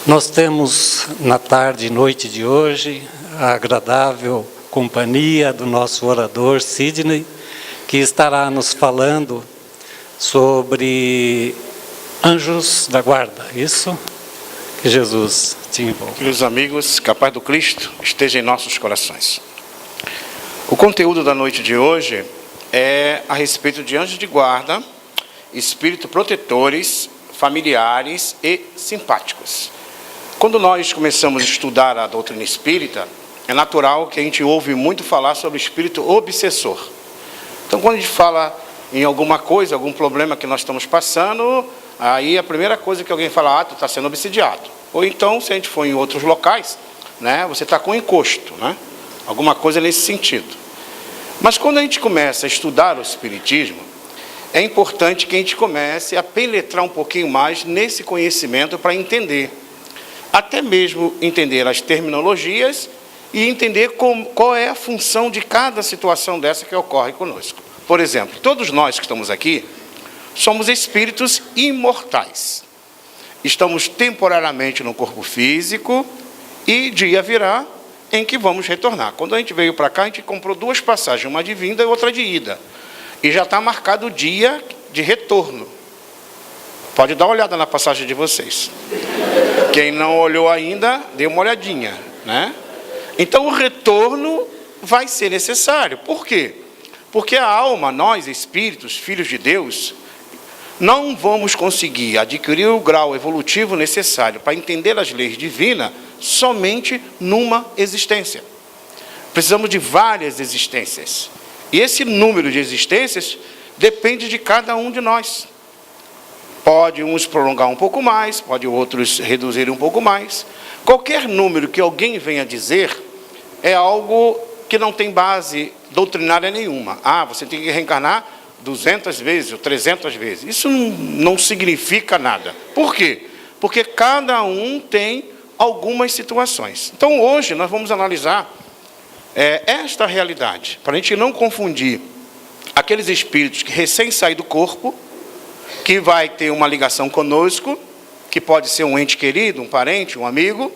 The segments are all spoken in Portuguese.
Nós temos na tarde e noite de hoje a agradável companhia do nosso orador Sidney, que estará nos falando sobre anjos da guarda. Isso? Que Jesus te envolva. Queridos amigos, que a paz do Cristo esteja em nossos corações. O conteúdo da noite de hoje é a respeito de anjos de guarda, espíritos protetores, familiares e simpáticos. Quando nós começamos a estudar a doutrina espírita, é natural que a gente ouve muito falar sobre o espírito obsessor. Então, quando a gente fala em alguma coisa, algum problema que nós estamos passando, aí a primeira coisa que alguém fala, tu está sendo obsidiado. Ou então, se a gente for em outros locais, né, você está com encosto, né? Alguma coisa nesse sentido. Mas quando a gente começa a estudar o espiritismo, é importante que a gente comece a penetrar um pouquinho mais nesse conhecimento para entender. Até mesmo entender as terminologias e entender qual é a função de cada situação dessa que ocorre conosco. Por exemplo, todos nós que estamos aqui, somos espíritos imortais. Estamos temporariamente no corpo físico e dia virá em que vamos retornar. Quando a gente veio para cá, a gente comprou duas passagens, uma de vinda e outra de ida. E já está marcado o dia de retorno. Pode dar uma olhada na passagem de vocês. Quem não olhou ainda, dê uma olhadinha, né? Então o retorno vai ser necessário. Por quê? Porque a alma, nós espíritos, filhos de Deus, não vamos conseguir adquirir o grau evolutivo necessário para entender as leis divinas somente numa existência. Precisamos de várias existências. E esse número de existências depende de cada um de nós. Pode uns prolongar um pouco mais, pode outros reduzir um pouco mais. Qualquer número que alguém venha dizer é algo que não tem base doutrinária nenhuma. Ah, você tem que reencarnar 200 vezes ou 300 vezes. Isso não significa nada. Por quê? Porque cada um tem algumas situações. Então, hoje, nós vamos analisar esta realidade, para a gente não confundir aqueles espíritos que recém saem do corpo, que vai ter uma ligação conosco, que pode ser um ente querido, um parente, um amigo.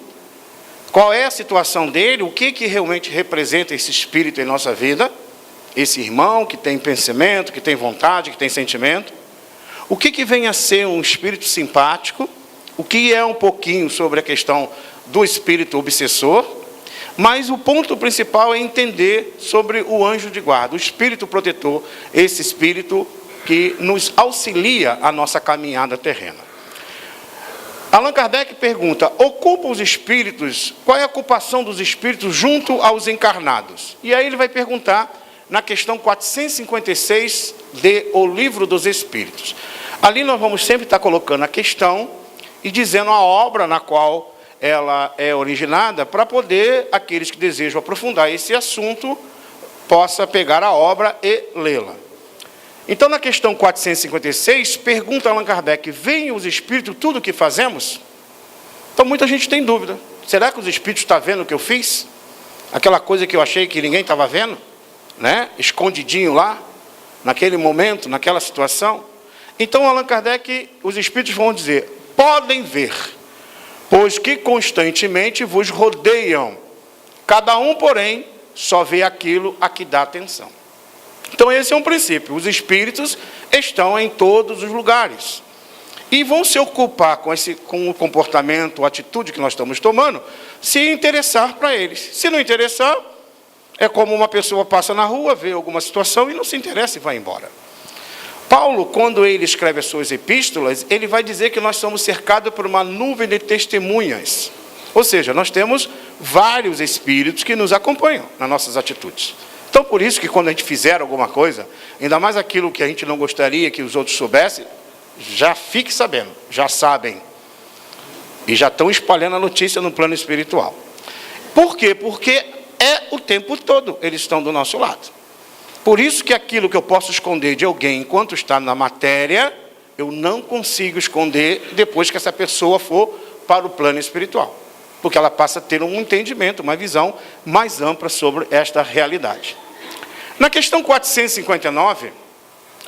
Qual é a situação dele, o que realmente representa esse espírito em nossa vida, esse irmão que tem pensamento, que tem vontade, que tem sentimento. O que vem a ser um espírito simpático, o que é um pouquinho sobre a questão do espírito obsessor, mas o ponto principal é entender sobre o anjo de guarda, o espírito protetor, esse espírito que nos auxilia a nossa caminhada terrena. Allan Kardec pergunta, ocupam os espíritos, qual é a ocupação dos espíritos junto aos encarnados? E aí ele vai perguntar na questão 456 de O Livro dos Espíritos. Ali nós vamos sempre estar colocando a questão e dizendo a obra na qual ela é originada, para poder aqueles que desejam aprofundar esse assunto, possa pegar a obra e lê-la. Então, na questão 456, pergunta Allan Kardec, veem os espíritos tudo o que fazemos? Então, muita gente tem dúvida. Será que os espíritos estão vendo o que eu fiz? Aquela coisa que eu achei que ninguém estava vendo, né? Escondidinho lá, naquele momento, naquela situação. Então, Allan Kardec, os espíritos vão dizer, podem ver, pois que constantemente vos rodeiam. Cada um, porém, só vê aquilo a que dá atenção. Então, esse é um princípio. Os espíritos estão em todos os lugares. E vão se ocupar com o comportamento, a atitude que nós estamos tomando, se interessar para eles. Se não interessar, é como uma pessoa passa na rua, vê alguma situação e não se interessa e vai embora. Paulo, quando ele escreve as suas epístolas, ele vai dizer que nós somos cercados por uma nuvem de testemunhas. Ou seja, nós temos vários espíritos que nos acompanham nas nossas atitudes. Então, por isso que quando a gente fizer alguma coisa, ainda mais aquilo que a gente não gostaria que os outros soubessem, já fique sabendo, já sabem. E já estão espalhando a notícia no plano espiritual. Por quê? Porque é o tempo todo, eles estão do nosso lado. Por isso que aquilo que eu posso esconder de alguém enquanto está na matéria, eu não consigo esconder depois que essa pessoa for para o plano espiritual. Porque ela passa a ter um entendimento, uma visão mais ampla sobre esta realidade. Na questão 459,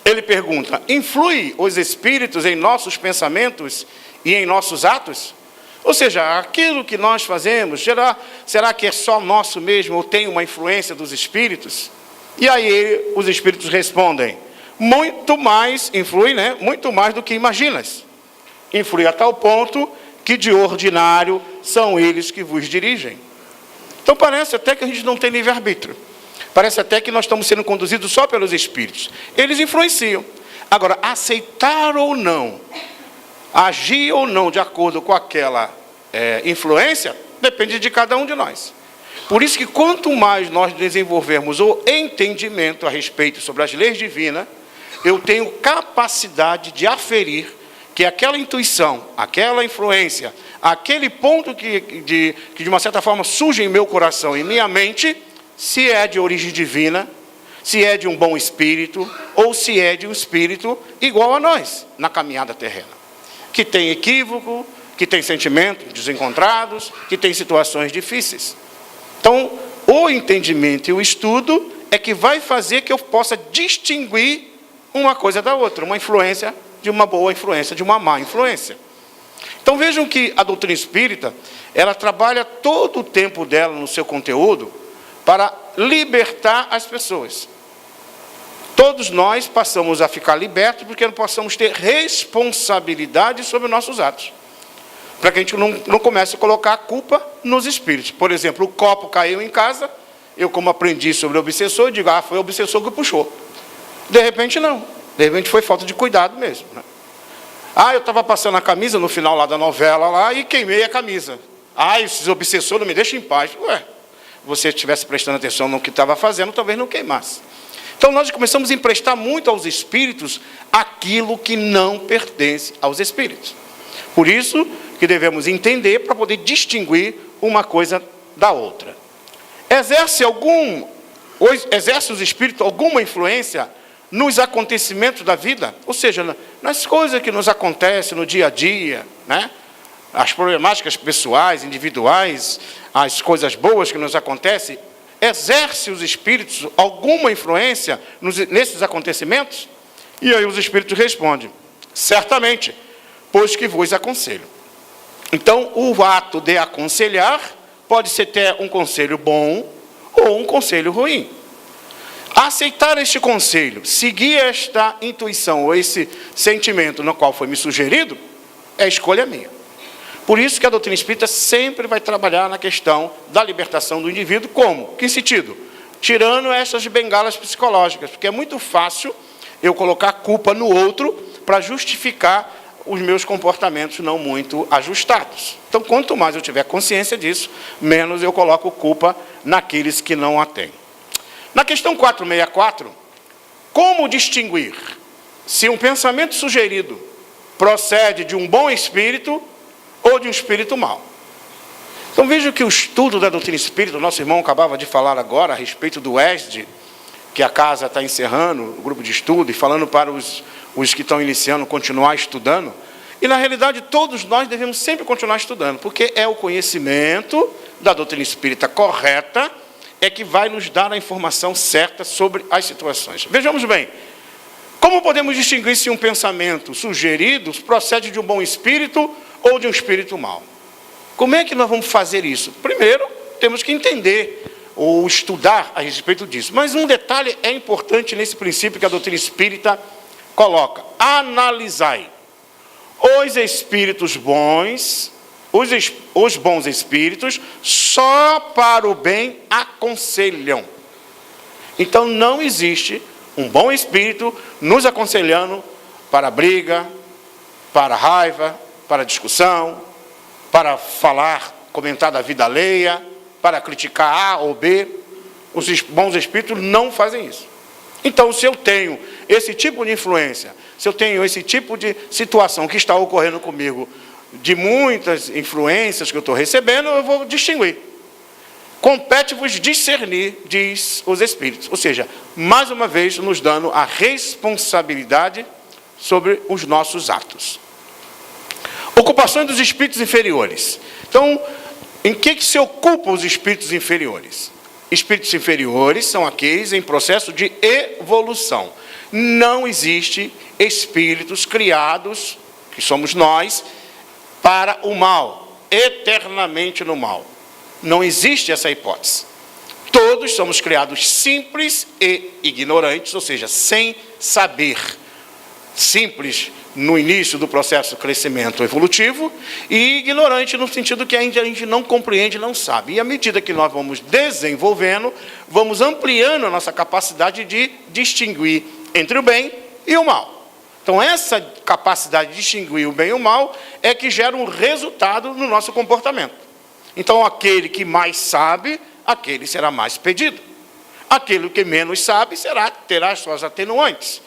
ele pergunta, influi os espíritos em nossos pensamentos e em nossos atos? Ou seja, aquilo que nós fazemos, será que é só nosso mesmo ou tem uma influência dos espíritos? E aí os espíritos respondem, muito mais, influi, né? Muito mais do que imaginas. Influi a tal ponto que de ordinário são eles que vos dirigem. Então parece até que a gente não tem livre-arbítrio. Parece até que nós estamos sendo conduzidos só pelos espíritos. Eles influenciam. Agora, aceitar ou não, agir ou não de acordo com aquela influência, depende de cada um de nós. Por isso que quanto mais nós desenvolvermos o entendimento a respeito sobre as leis divinas, eu tenho capacidade de aferir que aquela intuição, aquela influência, aquele ponto que de uma certa forma surge em meu coração, em minha mente, se é de origem divina, se é de um bom espírito, ou se é de um espírito igual a nós, na caminhada terrena. Que tem equívoco, que tem sentimentos desencontrados, que tem situações difíceis. Então, o entendimento e o estudo é que vai fazer que eu possa distinguir uma coisa da outra, uma influência de uma boa influência, de uma má influência. Então vejam que a doutrina espírita, ela trabalha todo o tempo dela no seu conteúdo para libertar as pessoas. Todos nós passamos a ficar libertos porque não possamos ter responsabilidade sobre nossos atos. Para que a gente não comece a colocar a culpa nos espíritos. Por exemplo, o copo caiu em casa, eu como aprendi sobre o obsessor, digo, foi o obsessor que puxou. De repente não. De repente foi falta de cuidado mesmo, né? Eu estava passando a camisa no final lá da novela lá e queimei a camisa. Esses obsessores não me deixam em paz. Você estivesse prestando atenção no que estava fazendo, talvez não queimasse. Então nós começamos a emprestar muito aos espíritos aquilo que não pertence aos espíritos. Por isso que devemos entender para poder distinguir uma coisa da outra. Exerce os espíritos alguma influência nos acontecimentos da vida, ou seja, nas coisas que nos acontecem no dia a dia, né? As problemáticas pessoais, individuais, as coisas boas que nos acontecem, exerce os espíritos alguma influência nesses acontecimentos? E aí os espíritos respondem, certamente, pois que vos aconselho. Então, o ato de aconselhar pode ser até um conselho bom ou um conselho ruim. Aceitar este conselho, seguir esta intuição ou esse sentimento no qual foi me sugerido, é escolha minha. Por isso que a doutrina espírita sempre vai trabalhar na questão da libertação do indivíduo, como? Que sentido? Tirando essas bengalas psicológicas, porque é muito fácil eu colocar culpa no outro para justificar os meus comportamentos não muito ajustados. Então, quanto mais eu tiver consciência disso, menos eu coloco culpa naqueles que não a têm. Na questão 464, como distinguir se um pensamento sugerido procede de um bom espírito ou de um espírito mau? Então veja que o estudo da doutrina espírita, o nosso irmão acabava de falar agora a respeito do ESD, que a casa está encerrando, o grupo de estudo, e falando para os que estão iniciando, continuar estudando. E na realidade todos nós devemos sempre continuar estudando, porque é o conhecimento da doutrina espírita correta é que vai nos dar a informação certa sobre as situações. Vejamos bem, como podemos distinguir se um pensamento sugerido procede de um bom espírito ou de um espírito mau? Como é que nós vamos fazer isso? Primeiro, temos que entender ou estudar a respeito disso. Mas um detalhe é importante nesse princípio que a doutrina espírita coloca. Analisai. Os espíritos bons, os bons espíritos, só para o bem aconselham. Então não existe um bom espírito nos aconselhando para briga, para raiva, para discussão, para falar, comentar da vida alheia, para criticar A ou B. Os bons espíritos não fazem isso. Então, se eu tenho esse tipo de influência, se eu tenho esse tipo de situação que está ocorrendo comigo, de muitas influências que eu estou recebendo, eu vou distinguir. Compete-vos discernir, diz os Espíritos. Ou seja, mais uma vez, nos dando a responsabilidade sobre os nossos atos. Ocupações dos espíritos inferiores. Então, em que se ocupam os espíritos inferiores? Espíritos inferiores são aqueles em processo de evolução. Não existe espíritos criados, que somos nós, para o mal. eternamente no mal. Não existe essa hipótese. Todos somos criados simples e ignorantes, ou seja, sem saber. Simples no início do processo de crescimento evolutivo e ignorante no sentido que ainda a gente não compreende, não sabe. E à medida que nós vamos desenvolvendo, vamos ampliando a nossa capacidade de distinguir entre o bem e o mal. Então, essa capacidade de distinguir o bem e o mal é que gera um resultado no nosso comportamento. Então, aquele que mais sabe, aquele será mais pedido. Aquele que menos sabe terá as suas atenuantes.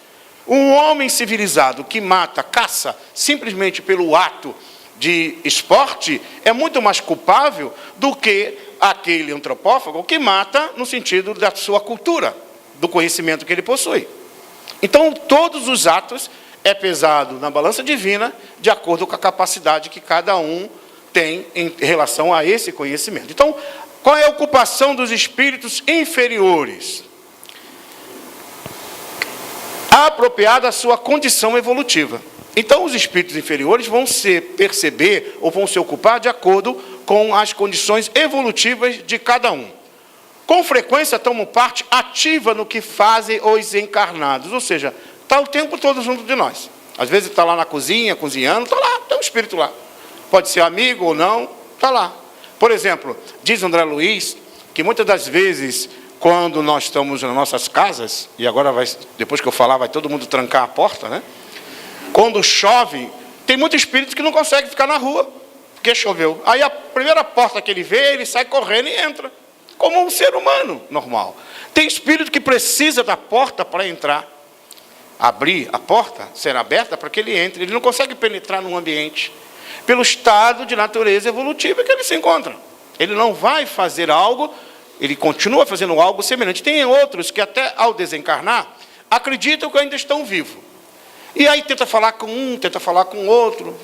Um homem civilizado que mata, caça, simplesmente pelo ato de esporte, é muito mais culpável do que aquele antropófago que mata no sentido da sua cultura, do conhecimento que ele possui. Então, todos os atos é pesado na balança divina, de acordo com a capacidade que cada um tem em relação a esse conhecimento. Então, qual é a ocupação dos espíritos inferiores? Apropriada à sua condição evolutiva. Então, os espíritos inferiores vão se perceber ou vão se ocupar de acordo com as condições evolutivas de cada um. Com frequência, tomam parte ativa no que fazem os encarnados, ou seja, está o tempo todo junto de nós. Às vezes está lá na cozinha, cozinhando, está lá, tem um espírito lá. Pode ser amigo ou não, está lá. Por exemplo, diz André Luiz, que muitas das vezes, quando nós estamos nas nossas casas, e agora, depois que eu falar, vai todo mundo trancar a porta, né? Quando chove, tem muitos espíritos que não conseguem ficar na rua, porque choveu. Aí a primeira porta que ele vê, ele sai correndo e entra, como um ser humano normal. Tem espírito que precisa da porta para entrar. Abrir a porta, ser aberta para que ele entre. Ele não consegue penetrar num ambiente, pelo estado de natureza evolutiva que ele se encontra. Ele não vai fazer algo, ele continua fazendo algo semelhante. Tem outros que até ao desencarnar, acreditam que ainda estão vivos. E aí tenta falar com um, tenta falar com outro.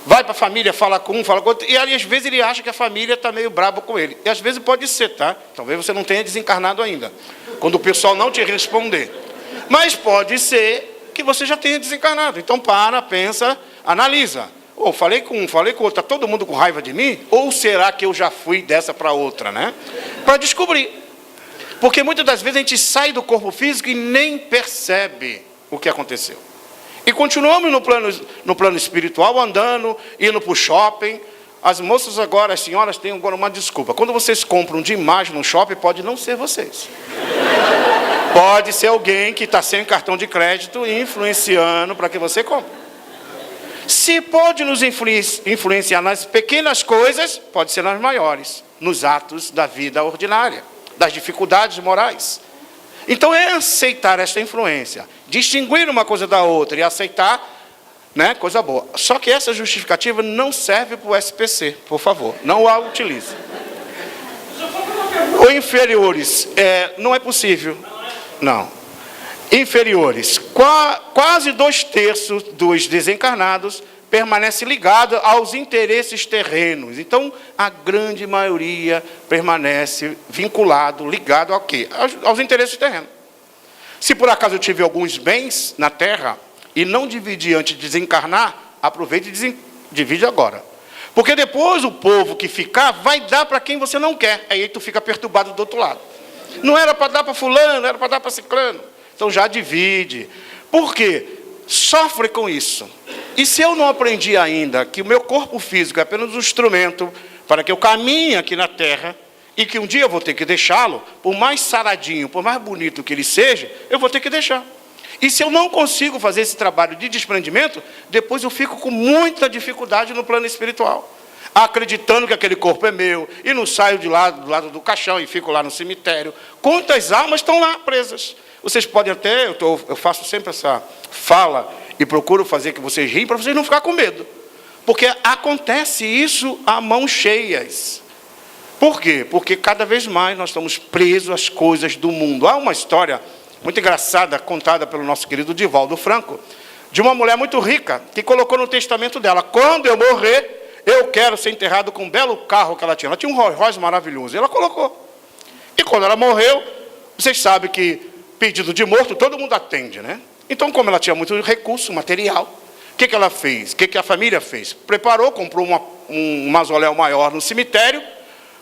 Vai para a família, fala com um, fala com outro. E aí, às vezes, ele acha que a família está meio braba com ele. E às vezes pode ser, tá? Talvez você não tenha desencarnado ainda, quando o pessoal não te responder. Mas pode ser que você já tenha desencarnado. Então, pensa, analisa. Ou falei com um, falei com outro, está todo mundo com raiva de mim? Ou será que eu já fui dessa para outra, né? Para descobrir. Porque muitas das vezes a gente sai do corpo físico e nem percebe o que aconteceu. E continuamos no plano espiritual, andando, indo para o shopping. As moças agora, as senhoras, têm agora uma desculpa. Quando vocês compram demais no shopping, pode não ser vocês. Pode ser alguém que está sem cartão de crédito e influenciando para que você compre. Se pode nos influenciar nas pequenas coisas, pode ser nas maiores, nos atos da vida ordinária, das dificuldades morais. Então é aceitar esta influência, distinguir uma coisa da outra e aceitar, né, coisa boa. Só que essa justificativa não serve para o SPC, por favor, não a utilize. Os inferiores, não é possível, não. Inferiores, quase 2/3 dos desencarnados permanece ligado aos interesses terrenos. Então, a grande maioria permanece vinculado, ligado ao quê? Aos interesses terrenos. Se por acaso eu tive alguns bens na terra e não dividi antes de desencarnar, aproveite e divide agora. Porque depois o povo que ficar vai dar para quem você não quer. Aí tu fica perturbado do outro lado. Não era para dar para fulano, era para dar para ciclano. Então já divide. Por quê? Sofre com isso. E se eu não aprendi ainda que o meu corpo físico é apenas um instrumento para que eu caminhe aqui na Terra e que um dia eu vou ter que deixá-lo, por mais saradinho, por mais bonito que ele seja, eu vou ter que deixar. E se eu não consigo fazer esse trabalho de desprendimento, depois eu fico com muita dificuldade no plano espiritual, acreditando que aquele corpo é meu, e não saio do lado do caixão e fico lá no cemitério. Quantas almas estão lá presas? Vocês podem até, eu faço sempre essa fala e procuro fazer que vocês riem para vocês não ficar com medo. Porque acontece isso a mãos cheias. Por quê? Porque cada vez mais nós estamos presos às coisas do mundo. Há uma história muito engraçada contada pelo nosso querido Divaldo Franco, de uma mulher muito rica que colocou no testamento dela: quando eu morrer, eu quero ser enterrado com um belo carro que ela tinha. Ela tinha um Rolls Royce maravilhoso. E ela colocou. E quando ela morreu, vocês sabem que pedido de morto, todo mundo atende, né? Então, como ela tinha muito recurso material, o que ela fez? O que a família fez? Preparou, comprou um mausoléu maior no cemitério,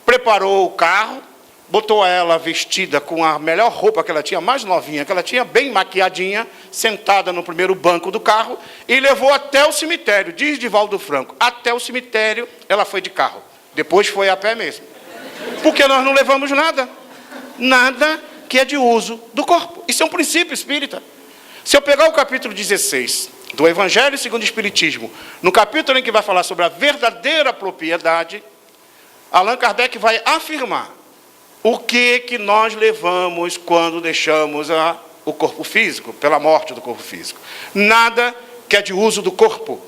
preparou o carro, botou ela vestida com a melhor roupa que ela tinha, mais novinha que ela tinha, bem maquiadinha, sentada no primeiro banco do carro, e levou até o cemitério, diz Divaldo Franco, até o cemitério ela foi de carro, depois foi a pé mesmo. Porque nós não levamos nada, nada que é de uso do corpo. Isso é um princípio espírita. Se eu pegar o capítulo 16 do Evangelho segundo o Espiritismo, no capítulo em que vai falar sobre a verdadeira propriedade, Allan Kardec vai afirmar o que nós levamos quando deixamos o corpo físico, pela morte do corpo físico. Nada que é de uso do corpo.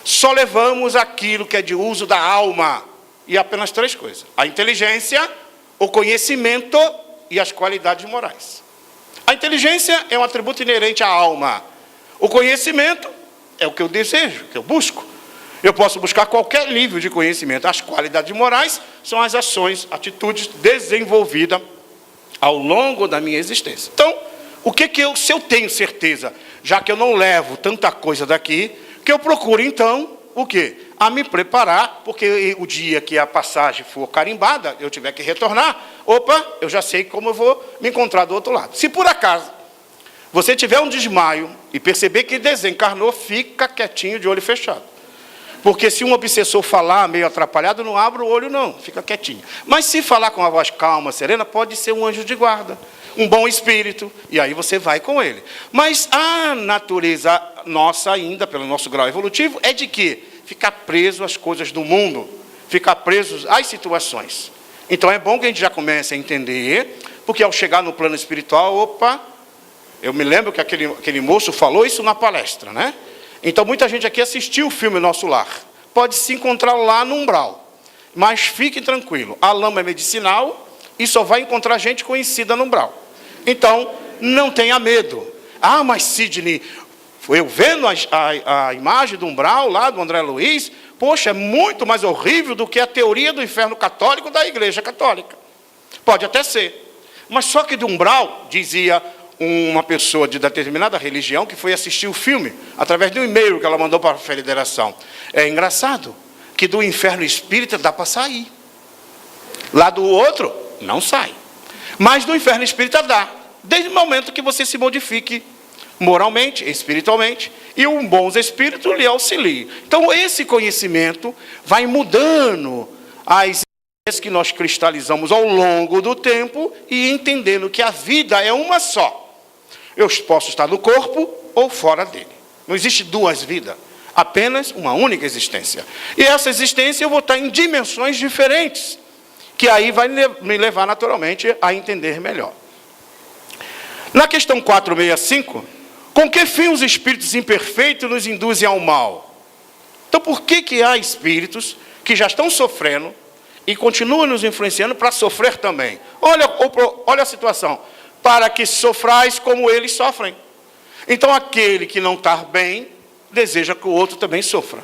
Só levamos aquilo que é de uso da alma. E apenas 3 coisas: a inteligência, o conhecimento e as qualidades morais. A inteligência é um atributo inerente à alma. O conhecimento é o que eu desejo, que eu busco. Eu posso buscar qualquer nível de conhecimento. As qualidades morais são as ações, atitudes desenvolvidas ao longo da minha existência. Então, se eu tenho certeza, já que eu não levo tanta coisa daqui, que eu procuro, então, o quê? A me preparar, porque o dia que a passagem for carimbada, eu tiver que retornar, eu já sei como eu vou me encontrar do outro lado. Se por acaso você tiver um desmaio e perceber que desencarnou, fica quietinho de olho fechado. Porque se um obsessor falar meio atrapalhado, não abre o olho não, fica quietinho. Mas se falar com uma voz calma, serena, pode ser um anjo de guarda, um bom espírito, e aí você vai com ele. Mas a natureza nossa ainda, pelo nosso grau evolutivo, é de quê? Ficar preso às coisas do mundo, ficar preso às situações. Então é bom que a gente já comece a entender, porque ao chegar no plano espiritual, eu me lembro que aquele moço falou isso na palestra, né? Então muita gente aqui assistiu o filme Nosso Lar. Pode se encontrar lá no umbral. Mas fique tranquilo, a lama é medicinal e só vai encontrar gente conhecida no umbral. Então, não tenha medo. Ah, mas Sidney, eu vendo a imagem do umbral lá do André Luiz, poxa, é muito mais horrível do que a teoria do inferno católico da Igreja Católica. Pode até ser. Mas só que do umbral, dizia uma pessoa de determinada religião que foi assistir o filme, através de um e-mail que ela mandou para a federação. É engraçado que do inferno espírita dá para sair. Lá do outro, não sai. Mas do inferno espírita dá, desde o momento que você se modifique moralmente, espiritualmente, e um bom espírito lhe auxilia. Então, esse conhecimento vai mudando as ideias que nós cristalizamos ao longo do tempo e entendendo que a vida é uma só. Eu posso estar no corpo ou fora dele. Não existe 2 vidas, apenas uma única existência. E essa existência eu vou estar em dimensões diferentes, que aí vai me levar naturalmente a entender melhor. Na questão 465, com que fim os espíritos imperfeitos nos induzem ao mal? Então, por que há espíritos que já estão sofrendo e continuam nos influenciando para sofrer também? Olha a situação. Para que sofrais como eles sofrem. Então, aquele que não está bem, deseja que o outro também sofra.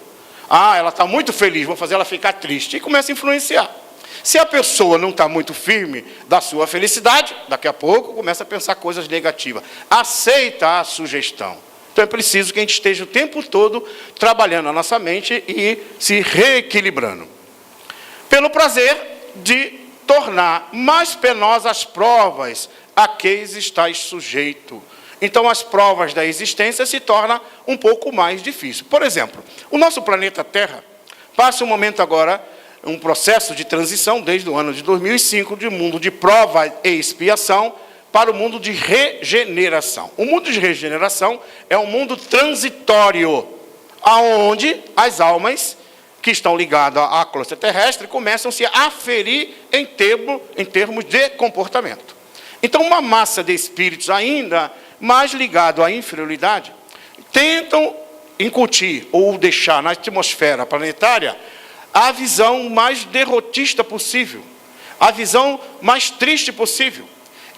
Ah, ela está muito feliz, vou fazer ela ficar triste. E começa a influenciar. Se a pessoa não está muito firme da sua felicidade, daqui a pouco começa a pensar coisas negativas. Aceita a sugestão. Então é preciso que a gente esteja o tempo todo trabalhando a nossa mente e se reequilibrando. Pelo prazer de tornar mais penosas as provas a que estáis sujeito. Então as provas da existência se tornam um pouco mais difíceis. Por exemplo, o nosso planeta Terra passa um momento agora, um processo de transição, desde o ano de 2005, de mundo de prova e expiação, para o mundo de regeneração. O mundo de regeneração é um mundo transitório, onde as almas que estão ligadas à crosta terrestre começam a se aferir em termos de comportamento. Então, uma massa de espíritos ainda mais ligados à inferioridade tentam incutir ou deixar na atmosfera planetária a visão mais derrotista possível, a visão mais triste possível.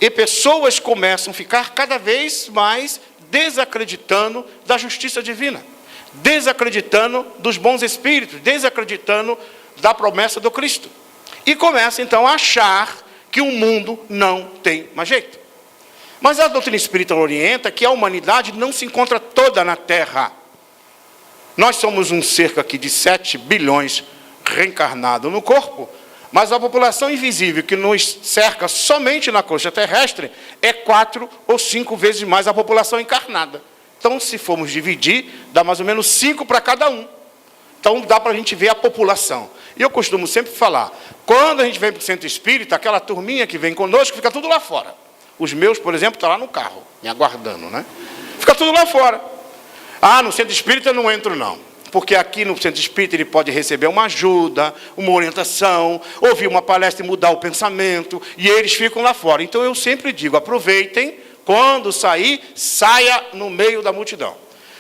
E pessoas começam a ficar cada vez mais desacreditando da justiça divina, desacreditando dos bons espíritos, desacreditando da promessa do Cristo. E começam, então, a achar que o mundo não tem mais jeito. Mas a doutrina espírita orienta que a humanidade não se encontra toda na Terra. Nós somos um cerca aqui de 7 bilhões reencarnado no corpo, mas a população invisível que nos cerca somente na crosta terrestre é 4 ou 5 vezes mais a população encarnada. Então, se formos dividir, dá mais ou menos 5 para cada um. Então, dá para a gente ver a população. E eu costumo sempre falar, quando a gente vem para o centro espírita, aquela turminha que vem conosco, fica tudo lá fora. Os meus, por exemplo, estão lá no carro, me aguardando, né? Fica tudo lá fora. Ah, no centro espírita eu não entro, não. Porque aqui no centro espírita ele pode receber uma ajuda, uma orientação, ouvir uma palestra e mudar o pensamento, e eles ficam lá fora. Então eu sempre digo, aproveitem, quando sair, saia no meio da multidão.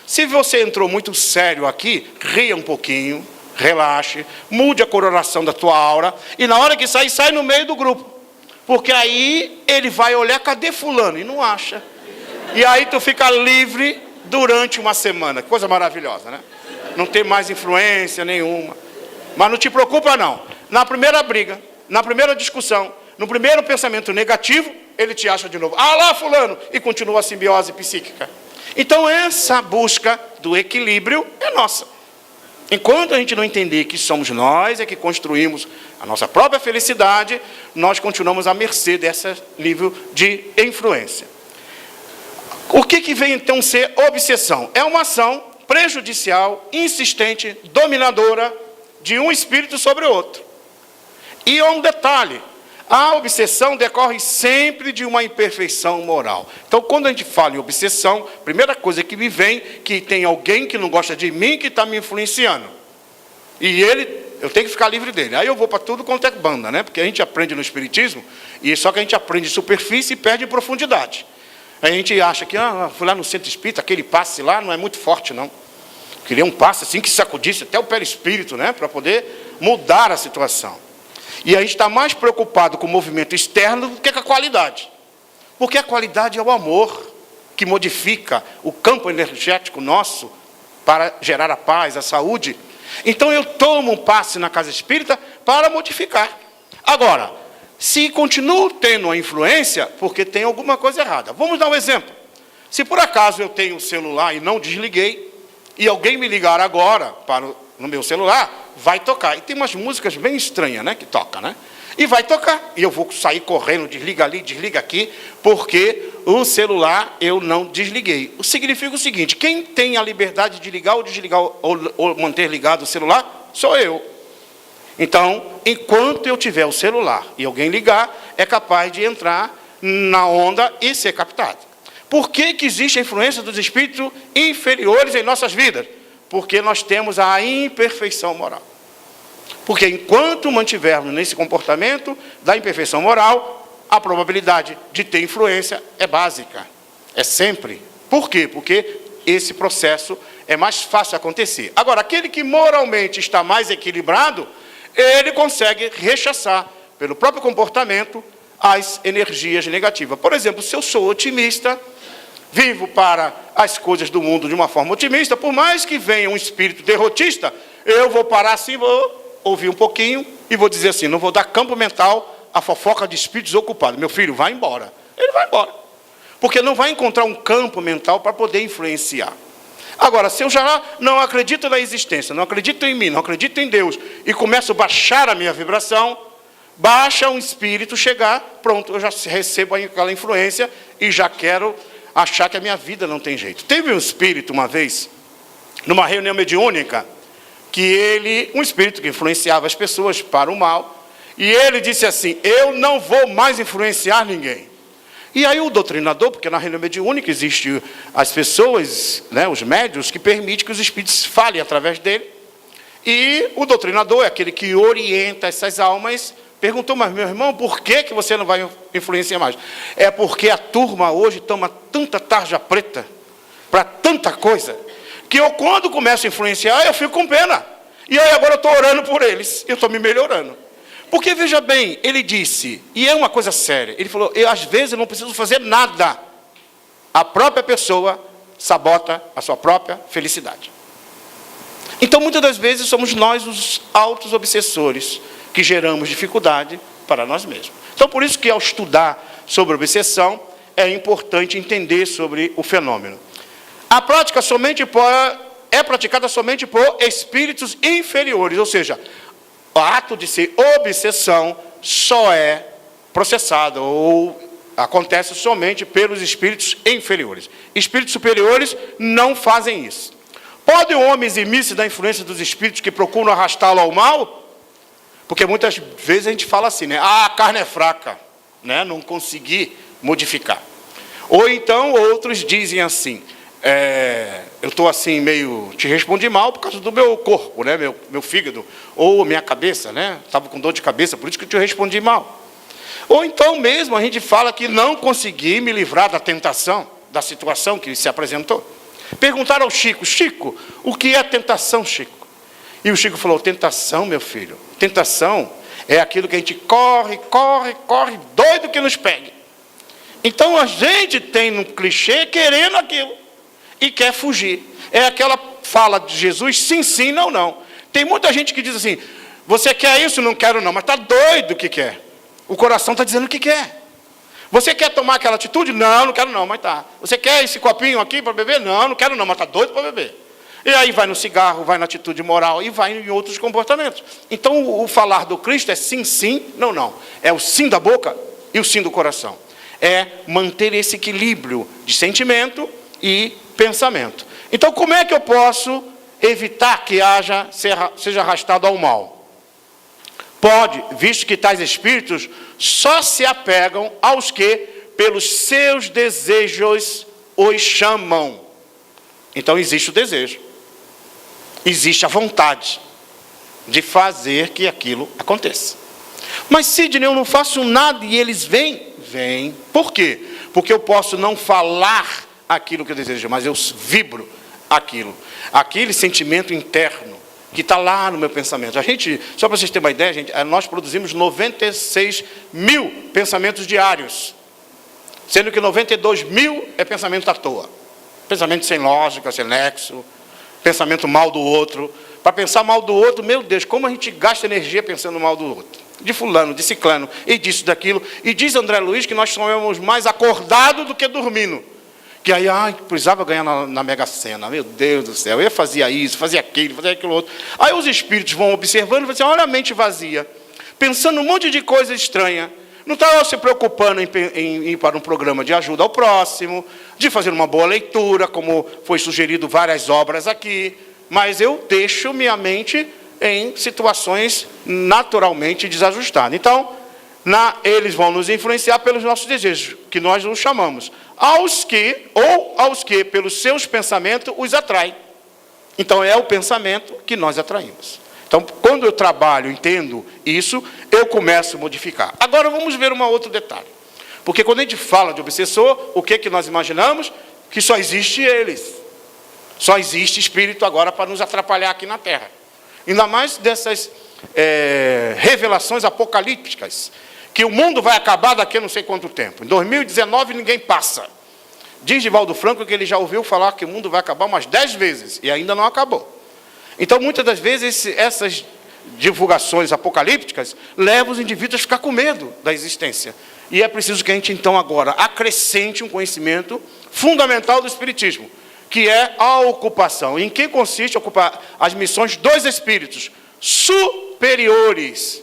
Se você entrou muito sério aqui, ria um pouquinho, relaxe, mude a coloração da tua aura, e na hora que sair, sai no meio do grupo. Porque aí ele vai olhar, cadê fulano? E não acha. E aí tu fica livre durante uma semana. Que coisa maravilhosa, né? Não tem mais influência nenhuma. Mas não te preocupa, não. Na primeira briga, na primeira discussão, no primeiro pensamento negativo, ele te acha de novo. Ah lá, fulano! E continua a simbiose psíquica. Então, essa busca do equilíbrio é nossa. Enquanto a gente não entender que somos nós é que construímos a nossa própria felicidade, nós continuamos à mercê desse nível de influência. O que vem, então, ser obsessão? É uma ação prejudicial, insistente, dominadora de um espírito sobre o outro. E um detalhe, a obsessão decorre sempre de uma imperfeição moral. Então, quando a gente fala em obsessão, a primeira coisa que me vem, que tem alguém que não gosta de mim, que está me influenciando. E eu tenho que ficar livre dele. Aí eu vou para tudo quanto é banda, né? Porque a gente aprende no Espiritismo, e só que a gente aprende superfície e perde profundidade. A gente acha que, fui lá no centro espírita, aquele passe lá não é muito forte, não. Eu queria um passe assim que sacudisse até o perispírito, né? Para poder mudar a situação. E a gente está mais preocupado com o movimento externo do que com a qualidade. Porque a qualidade é o amor que modifica o campo energético nosso para gerar a paz, a saúde. Então eu tomo um passe na casa espírita para modificar. Agora, se continuo tendo a influência, porque tem alguma coisa errada. Vamos dar um exemplo. Se por acaso eu tenho o celular e não desliguei, e alguém me ligar agora no meu celular, vai tocar. E tem umas músicas bem estranhas, né, que toca, né? E vai tocar. E eu vou sair correndo, desliga ali, desliga aqui, porque o celular eu não desliguei. O significa o seguinte, quem tem a liberdade de ligar ou desligar ou manter ligado o celular, sou eu. Então, enquanto eu tiver o celular e alguém ligar, é capaz de entrar na onda e ser captado. Por que existe a influência dos espíritos inferiores em nossas vidas? Porque nós temos a imperfeição moral. Porque enquanto mantivermos nesse comportamento da imperfeição moral, a probabilidade de ter influência é básica. É sempre. Por quê? Porque esse processo é mais fácil acontecer. Agora, aquele que moralmente está mais equilibrado, ele consegue rechaçar, pelo próprio comportamento, as energias negativas. Por exemplo, se eu sou otimista, vivo para as coisas do mundo de uma forma otimista, por mais que venha um espírito derrotista, eu vou parar assim, vou ouvir um pouquinho e vou dizer assim, não vou dar campo mental à fofoca de espíritos ocupados. Meu filho, vai embora. Ele vai embora. Porque não vai encontrar um campo mental para poder influenciar. Agora, se eu já não acredito na existência, não acredito em mim, não acredito em Deus, e começo a baixar a minha vibração, baixa um espírito chegar, pronto, eu já recebo aquela influência e já quero achar que a minha vida não tem jeito. Teve um espírito uma vez, numa reunião mediúnica, que um espírito que influenciava as pessoas para o mal, e ele disse assim, eu não vou mais influenciar ninguém. E aí o doutrinador, porque na reunião mediúnica existem as pessoas, né, os médiuns, que permitem que os espíritos falem através dele, e o doutrinador é aquele que orienta essas almas, perguntou, mas meu irmão, por que você não vai influenciar mais? É porque a turma hoje toma tanta tarja preta para tanta coisa, que eu quando começo a influenciar, eu fico com pena. E aí agora eu estou orando por eles, eu estou me melhorando. Porque, veja bem, ele disse, e é uma coisa séria, ele falou, eu às vezes não preciso fazer nada. A própria pessoa sabota a sua própria felicidade. Então, muitas das vezes, somos nós os autos obsessores que geramos dificuldade para nós mesmos. Então, por isso que ao estudar sobre obsessão, é importante entender sobre o fenômeno. A prática é praticada somente por espíritos inferiores, ou seja, o ato de ser obsessão só é processado ou acontece somente pelos espíritos inferiores. Espíritos superiores não fazem isso. Pode o homem eximir-se da influência dos espíritos que procuram arrastá-lo ao mal? Porque muitas vezes a gente fala assim, né? Ah, a carne é fraca, né? Não consegui modificar. Ou então outros dizem assim, eu estou assim meio, te respondi mal por causa do meu corpo, né? Meu fígado, ou minha cabeça, né? Estava com dor de cabeça, por isso que eu te respondi mal. Ou então mesmo a gente fala que não consegui me livrar da tentação, da situação que se apresentou. Perguntaram ao Chico, Chico, o que é tentação, Chico? E o Chico falou, tentação, meu filho, tentação é aquilo que a gente corre, doido que nos pegue. Então a gente tem no clichê querendo aquilo e quer fugir. É aquela fala de Jesus, sim, sim, não, não. Tem muita gente que diz assim, você quer isso? Não quero não, mas está doido que quer. O coração está dizendo que quer. Você quer tomar aquela atitude? Não, não quero não, mas tá. Você quer esse copinho aqui para beber? Não, não quero não, mas está doido para beber. E aí vai no cigarro, vai na atitude moral e vai em outros comportamentos. Então o falar do Cristo é sim, sim, não, não. É o sim da boca e o sim do coração. É manter esse equilíbrio de sentimento e pensamento. Então como é que eu posso evitar que seja arrastado ao mal? Pode, visto que tais espíritos só se apegam aos que, pelos seus desejos, os chamam. Então existe o desejo. Existe a vontade de fazer que aquilo aconteça. Mas, Sidney, eu não faço nada e eles vêm? Vêm. Por quê? Porque eu posso não falar aquilo que eu desejo, mas eu vibro aquilo. Aquele sentimento interno que está lá no meu pensamento. A gente, só para vocês terem uma ideia, gente, nós produzimos 96 mil pensamentos diários, sendo que 92 mil é pensamento à toa. Pensamento sem lógica, sem nexo, pensamento mal do outro. Para pensar mal do outro, meu Deus, como a gente gasta energia pensando mal do outro. De fulano, de ciclano, e disso, daquilo. E diz André Luiz que nós somos mais acordados do que dormindo. Que aí, precisava ganhar na Mega Sena, meu Deus do céu, eu fazia isso, fazia aquilo outro. Aí os espíritos vão observando e vão dizer, olha a mente vazia, pensando um monte de coisa estranha. Não está se preocupando em ir para um programa de ajuda ao próximo, de fazer uma boa leitura, como foi sugerido várias obras aqui, mas eu deixo minha mente em situações naturalmente desajustadas. Então, eles vão nos influenciar pelos nossos desejos, que nós nos chamamos. Aos que, pelos seus pensamentos, os atrai. Então, é o pensamento que nós atraímos. Então, quando eu trabalho, entendo isso, eu começo a modificar. Agora, vamos ver um outro detalhe. Porque quando a gente fala de obsessor, o que nós imaginamos? Que só existe eles. Só existe espírito agora para nos atrapalhar aqui na Terra. Ainda mais dessas revelações apocalípticas, que o mundo vai acabar daqui a não sei quanto tempo. Em 2019 ninguém passa. Diz Divaldo Franco que ele já ouviu falar que o mundo vai acabar umas 10 vezes, e ainda não acabou. Então, muitas das vezes, essas divulgações apocalípticas levam os indivíduos a ficar com medo da existência. E é preciso que a gente, então, agora, acrescente um conhecimento fundamental do Espiritismo, que é a ocupação. Em que consiste ocupar as missões dos espíritos superiores,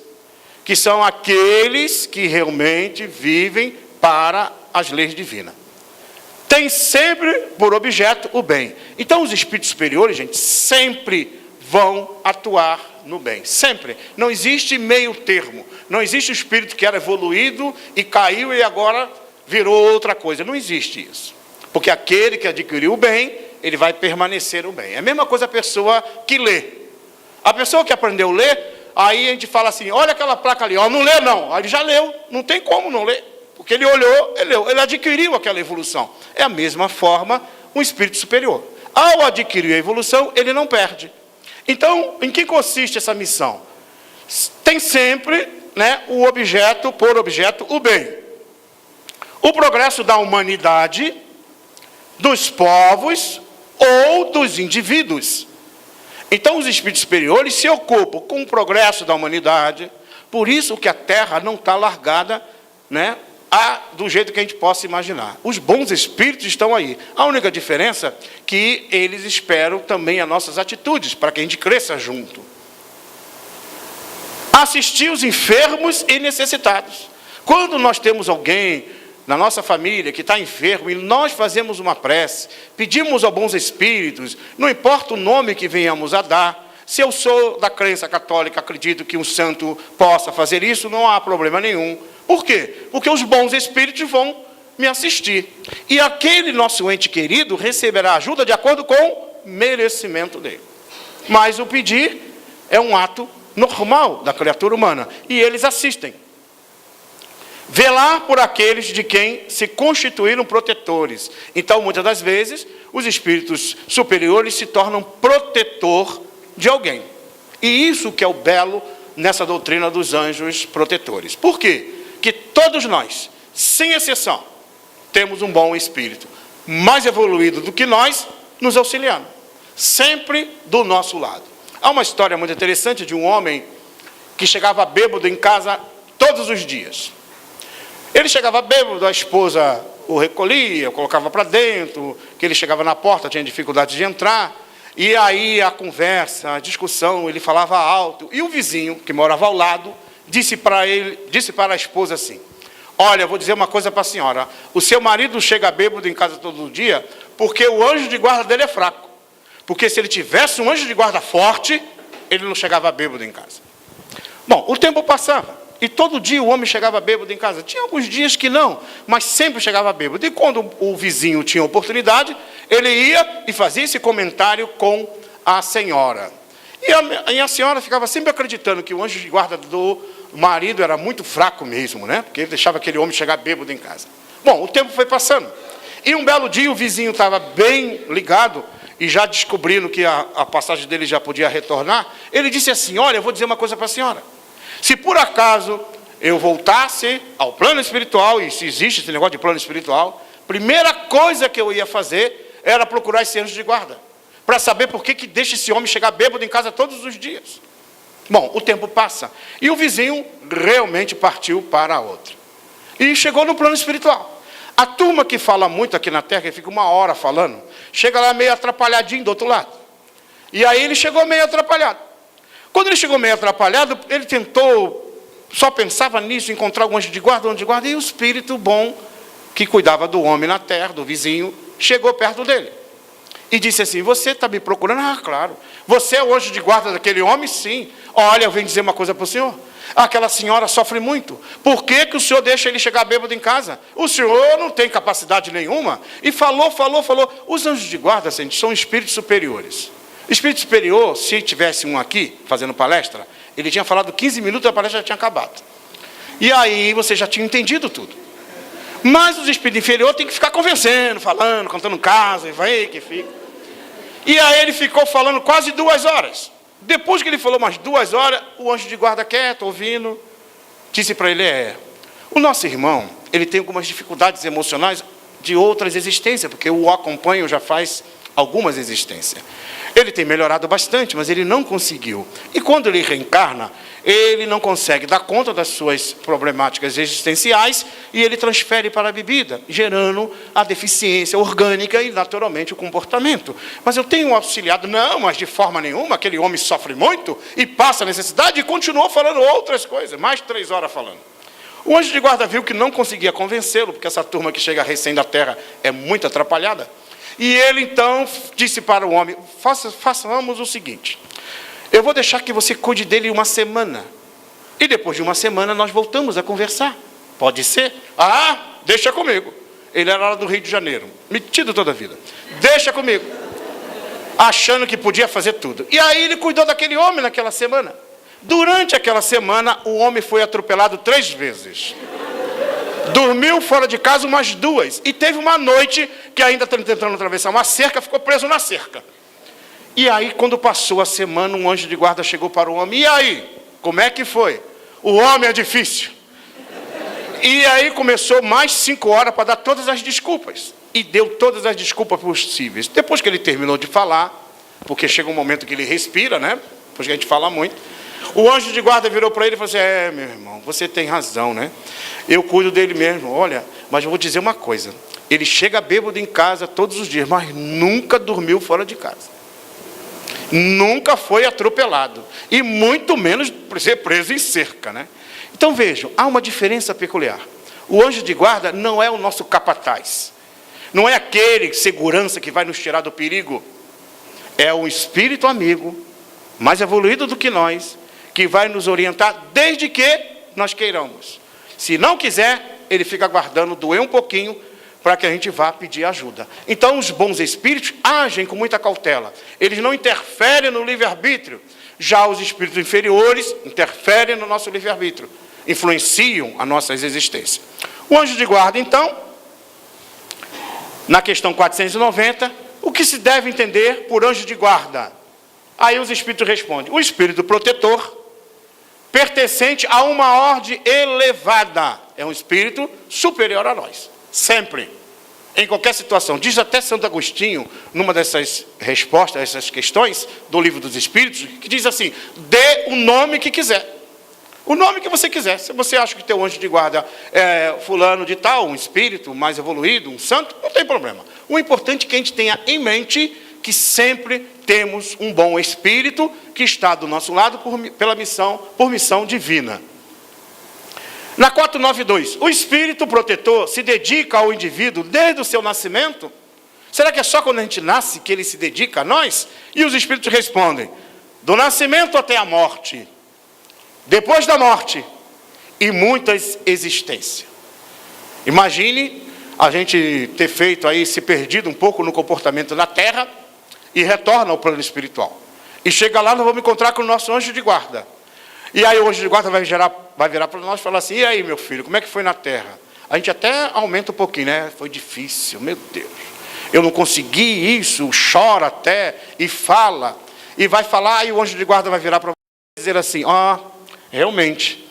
que são aqueles que realmente vivem para as leis divinas. Tem sempre por objeto o bem. Então, os espíritos superiores, gente, sempre vão atuar no bem. Sempre. Não existe meio termo. Não existe o espírito que era evoluído e caiu e agora virou outra coisa. Não existe isso. Porque aquele que adquiriu o bem, ele vai permanecer o bem. É a mesma coisa a pessoa que lê. A pessoa que aprendeu a ler, aí a gente fala assim, olha aquela placa ali, não lê não. Aí ele já leu, não tem como não ler. Porque ele olhou, ele leu, ele adquiriu aquela evolução. É a mesma forma um espírito superior. Ao adquirir a evolução, ele não perde. Então, em que consiste essa missão? Tem sempre, o objeto, por objeto, o bem. O progresso da humanidade, dos povos ou dos indivíduos. Então, os espíritos superiores se ocupam com o progresso da humanidade, por isso que a Terra não está largada, do jeito que a gente possa imaginar. Os bons espíritos estão aí. A única diferença é que eles esperam também as nossas atitudes, para que a gente cresça junto. assistir os enfermos e necessitados. Quando nós temos alguém na nossa família que está enfermo e nós fazemos uma prece, pedimos aos bons espíritos, não importa o nome que venhamos a dar, se eu sou da crença católica, acredito que um santo possa fazer isso, não há problema nenhum. Por quê? Porque os bons espíritos vão me assistir. E aquele nosso ente querido receberá ajuda de acordo com o merecimento dele. Mas o pedir é um ato normal da criatura humana. E eles assistem. Velar por aqueles de quem se constituíram protetores. Então, muitas das vezes, os espíritos superiores se tornam protetor de alguém. E isso que é o belo nessa doutrina dos anjos protetores. Por quê? Que todos nós, sem exceção, temos um bom espírito, mais evoluído do que nós, nos auxiliando. Sempre do nosso lado. Há uma história muito interessante de um homem que chegava bêbado em casa todos os dias. Ele chegava bêbado, a esposa o recolhia, colocava para dentro, que ele chegava na porta, tinha dificuldade de entrar, e aí a conversa, a discussão, ele falava alto, e o vizinho, que morava ao lado, disse para a esposa assim: olha, eu vou dizer uma coisa para a senhora, o seu marido chega bêbado em casa todo dia, porque o anjo de guarda dele é fraco, porque se ele tivesse um anjo de guarda forte, ele não chegava bêbado em casa. Bom, o tempo passava, e todo dia o homem chegava bêbado em casa. Tinha alguns dias que não, mas sempre chegava bêbado. E quando o vizinho tinha oportunidade, ele ia e fazia esse comentário com a senhora. E a senhora ficava sempre acreditando que o anjo de guarda do marido era muito fraco mesmo, né? Porque ele deixava aquele homem chegar bêbado em casa. Bom, o tempo foi passando. E um belo dia o vizinho estava bem ligado, e já descobrindo que a passagem dele já podia retornar, ele disse assim: olha, eu vou dizer uma coisa para a senhora. Se por acaso eu voltasse ao plano espiritual, e se existe esse negócio de plano espiritual, primeira coisa que eu ia fazer era procurar esse anjo de guarda, para saber por que deixa esse homem chegar bêbado em casa todos os dias. Bom, o tempo passa, e o vizinho realmente partiu para outra. E chegou no plano espiritual. A turma que fala muito aqui na Terra, que fica uma hora falando, chega lá meio atrapalhadinho do outro lado. E aí ele chegou meio atrapalhado. Quando ele chegou meio atrapalhado, ele tentou, só pensava nisso, encontrar um anjo de guarda, e o espírito bom, que cuidava do homem na terra, do vizinho, chegou perto dele. E disse assim: você está me procurando? Ah, claro. Você é o anjo de guarda daquele homem? Sim. Olha, eu venho dizer uma coisa para o senhor. Aquela senhora sofre muito. Por que o senhor deixa ele chegar bêbado em casa? O senhor não tem capacidade nenhuma. E falou. Os anjos de guarda, gente, são espíritos superiores. Espírito superior, se tivesse um aqui, fazendo palestra, ele tinha falado 15 minutos, a palestra já tinha acabado. E aí você já tinha entendido tudo. Mas os espíritos inferiores têm que ficar conversando, falando, contando casos, e vai que fica. E aí ele ficou falando quase 2 horas. Depois que ele falou umas 2 horas, o anjo de guarda quieto, ouvindo, disse para ele: o nosso irmão, ele tem algumas dificuldades emocionais de outras existências, porque eu o acompanho já faz algumas existências. Ele tem melhorado bastante, mas ele não conseguiu. E quando ele reencarna, ele não consegue dar conta das suas problemáticas existenciais e ele transfere para a bebida, gerando a deficiência orgânica e, naturalmente, o comportamento. Mas eu tenho auxiliado, não, mas de forma nenhuma, aquele homem sofre muito e passa necessidade e continuou falando outras coisas, mais 3 horas falando. O anjo de guarda viu que não conseguia convencê-lo, porque essa turma que chega recém da terra é muito atrapalhada. E ele, então, disse para o homem: façamos o seguinte, eu vou deixar que você cuide dele 1 semana. E depois de 1 semana nós voltamos a conversar. Pode ser? Ah, deixa comigo. Ele era lá do Rio de Janeiro, metido toda a vida. Deixa comigo. Achando que podia fazer tudo. E aí ele cuidou daquele homem naquela semana. Durante aquela semana, o homem foi atropelado 3 vezes. Dormiu fora de casa umas 2. E teve uma noite que, ainda tentando atravessar uma cerca, ficou preso na cerca. E aí, quando passou a semana, um anjo de guarda chegou para o homem: e aí, como é que foi? O homem é difícil. E aí começou mais 5 horas para dar todas as desculpas. E deu todas as desculpas possíveis. Depois que ele terminou de falar, porque chega um momento que ele respira, né? Depois que a gente fala muito, o anjo de guarda virou para ele e falou assim: meu irmão, você tem razão, né? Eu cuido dele mesmo. Olha, mas eu vou dizer uma coisa. Ele chega bêbado em casa todos os dias, mas nunca dormiu fora de casa. Nunca foi atropelado. E muito menos ser preso em cerca, né? Então vejam, há uma diferença peculiar. O anjo de guarda não é o nosso capataz. Não é aquele segurança que vai nos tirar do perigo. É um espírito amigo, mais evoluído do que nós, que vai nos orientar desde que nós queiramos. Se não quiser, ele fica aguardando doer um pouquinho para que a gente vá pedir ajuda. Então, os bons espíritos agem com muita cautela. Eles não interferem no livre-arbítrio. Já os espíritos inferiores interferem no nosso livre-arbítrio. Influenciam a nossa existência. O anjo de guarda, então, na questão 490, o que se deve entender por anjo de guarda? Aí os espíritos respondem: o espírito protetor, pertencente a uma ordem elevada. É um espírito superior a nós. Sempre. Em qualquer situação. Diz até Santo Agostinho, numa dessas respostas a essas questões do Livro dos Espíritos, que diz assim: dê o nome que quiser. O nome que você quiser. Se você acha que teu anjo de guarda é fulano de tal, um espírito mais evoluído, um santo, não tem problema. O importante é que a gente tenha em mente que sempre temos um bom espírito que está do nosso lado por missão divina. Na 492, o espírito protetor se dedica ao indivíduo desde o seu nascimento? Será que é só quando a gente nasce que ele se dedica a nós? E os espíritos respondem: do nascimento até a morte, depois da morte e muitas existências. Imagine a gente ter feito aí, se perdido um pouco no comportamento na Terra e retorna ao plano espiritual. E chega lá, nós vamos encontrar com o nosso anjo de guarda. E aí o anjo de guarda vai virar para nós e falar assim: e aí, meu filho, como é que foi na Terra? A gente até aumenta um pouquinho, né? Foi difícil, meu Deus. Eu não consegui isso, chora até e fala. E vai falar, e o anjo de guarda vai virar para você e dizer assim: realmente.